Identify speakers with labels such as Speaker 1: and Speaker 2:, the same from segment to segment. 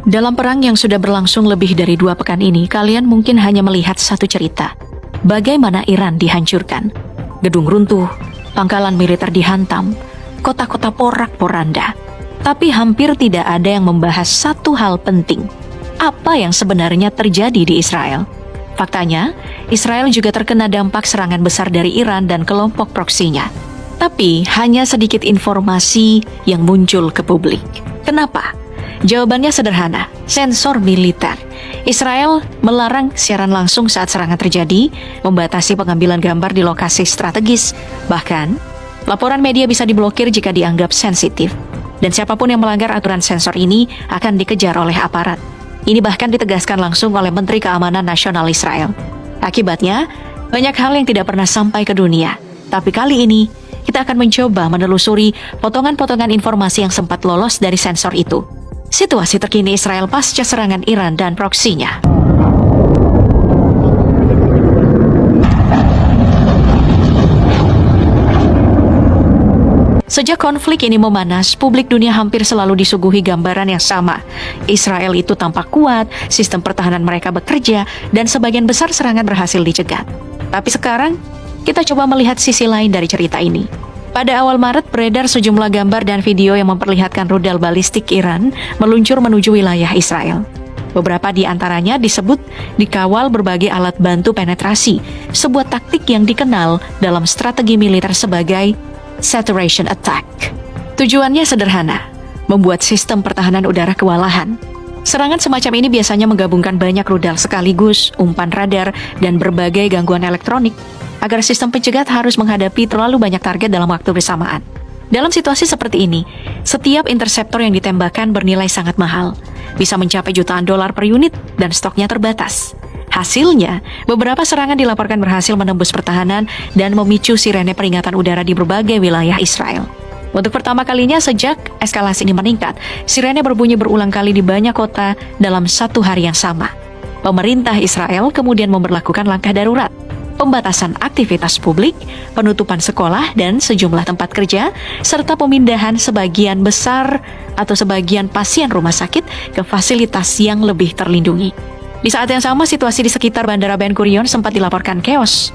Speaker 1: Dalam perang yang sudah berlangsung lebih dari 2 pekan ini, kalian mungkin hanya melihat satu cerita. Bagaimana Iran dihancurkan. Gedung runtuh, pangkalan militer dihantam, kota-kota porak-poranda. Tapi hampir tidak ada yang membahas satu hal penting. Apa yang sebenarnya terjadi di Israel? Faktanya, Israel juga terkena dampak serangan besar dari Iran dan kelompok proksinya. Tapi hanya sedikit informasi yang muncul ke publik. Kenapa? Jawabannya sederhana, sensor militer. Israel melarang siaran langsung saat serangan terjadi, membatasi pengambilan gambar di lokasi strategis. Bahkan, laporan media bisa diblokir jika dianggap sensitif. Dan siapapun yang melanggar aturan sensor ini akan dikejar oleh aparat. Ini bahkan ditegaskan langsung oleh Menteri Keamanan Nasional Israel. Akibatnya, banyak hal yang tidak pernah sampai ke dunia. Tapi kali ini, kita akan mencoba menelusuri potongan-potongan informasi yang sempat lolos dari sensor itu. Situasi terkini Israel pasca serangan Iran dan proksinya. Sejak konflik ini memanas, publik dunia hampir selalu disuguhi gambaran yang sama. Israel itu tampak kuat, sistem pertahanan mereka bekerja, dan sebagian besar serangan berhasil dicegat. Tapi sekarang, kita coba melihat sisi lain dari cerita ini. Pada awal Maret, beredar sejumlah gambar dan video yang memperlihatkan rudal balistik Iran meluncur menuju wilayah Israel. Beberapa di antaranya disebut dikawal berbagai alat bantu penetrasi, sebuah taktik yang dikenal dalam strategi militer sebagai saturation attack. Tujuannya sederhana, membuat sistem pertahanan udara kewalahan. Serangan semacam ini biasanya menggabungkan banyak rudal sekaligus, umpan radar, dan berbagai gangguan elektronik, agar sistem pencegat harus menghadapi terlalu banyak target dalam waktu bersamaan. Dalam situasi seperti ini, setiap interseptor yang ditembakkan bernilai sangat mahal, bisa mencapai jutaan dolar per unit dan stoknya terbatas. Hasilnya, beberapa serangan dilaporkan berhasil menembus pertahanan dan memicu sirene peringatan udara di berbagai wilayah Israel. Untuk pertama kalinya sejak eskalasi ini meningkat, sirene berbunyi berulang kali di banyak kota dalam satu hari yang sama. Pemerintah Israel kemudian memberlakukan langkah darurat, pembatasan aktivitas publik, penutupan sekolah dan sejumlah tempat kerja, serta pemindahan sebagian besar atau sebagian pasien rumah sakit ke fasilitas yang lebih terlindungi. Di saat yang sama, situasi di sekitar Bandara Ben Gurion sempat dilaporkan chaos.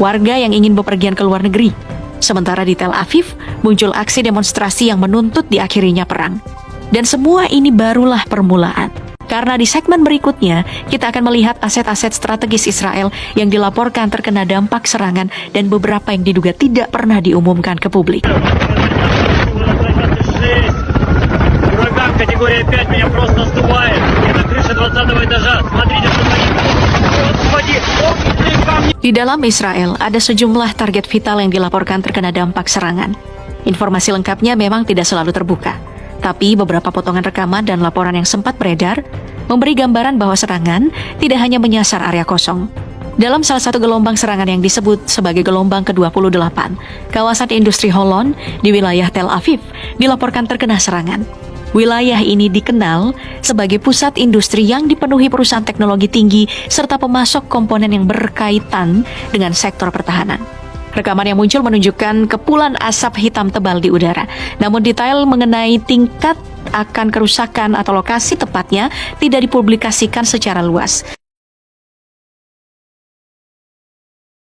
Speaker 1: Warga yang ingin bepergian ke luar negeri. Sementara di Tel Aviv, muncul aksi demonstrasi yang menuntut diakhirinya perang. Dan semua ini barulah permulaan. Karena di segmen berikutnya, kita akan melihat aset-aset strategis Israel yang dilaporkan terkena dampak serangan dan beberapa yang diduga tidak pernah diumumkan ke publik.
Speaker 2: Категория 5 меня просто сдувает. Я на крыше 20-го этажа. Смотрите, что творится. Господи, камни.
Speaker 1: Di dalam Israel, ada sejumlah target vital yang dilaporkan terkena dampak serangan. Informasi lengkapnya memang tidak selalu terbuka. Tapi beberapa potongan rekaman dan laporan yang sempat beredar memberi gambaran bahwa serangan tidak hanya menyasar area kosong. Dalam salah satu gelombang serangan yang disebut sebagai gelombang ke-28, kawasan industri Holon di wilayah Tel Aviv dilaporkan terkena serangan. Wilayah ini dikenal sebagai pusat industri yang dipenuhi perusahaan teknologi tinggi serta pemasok komponen yang berkaitan dengan sektor pertahanan. Rekaman yang muncul menunjukkan kepulan asap hitam tebal di udara. Namun detail mengenai tingkat akan kerusakan atau lokasi tepatnya tidak dipublikasikan secara luas.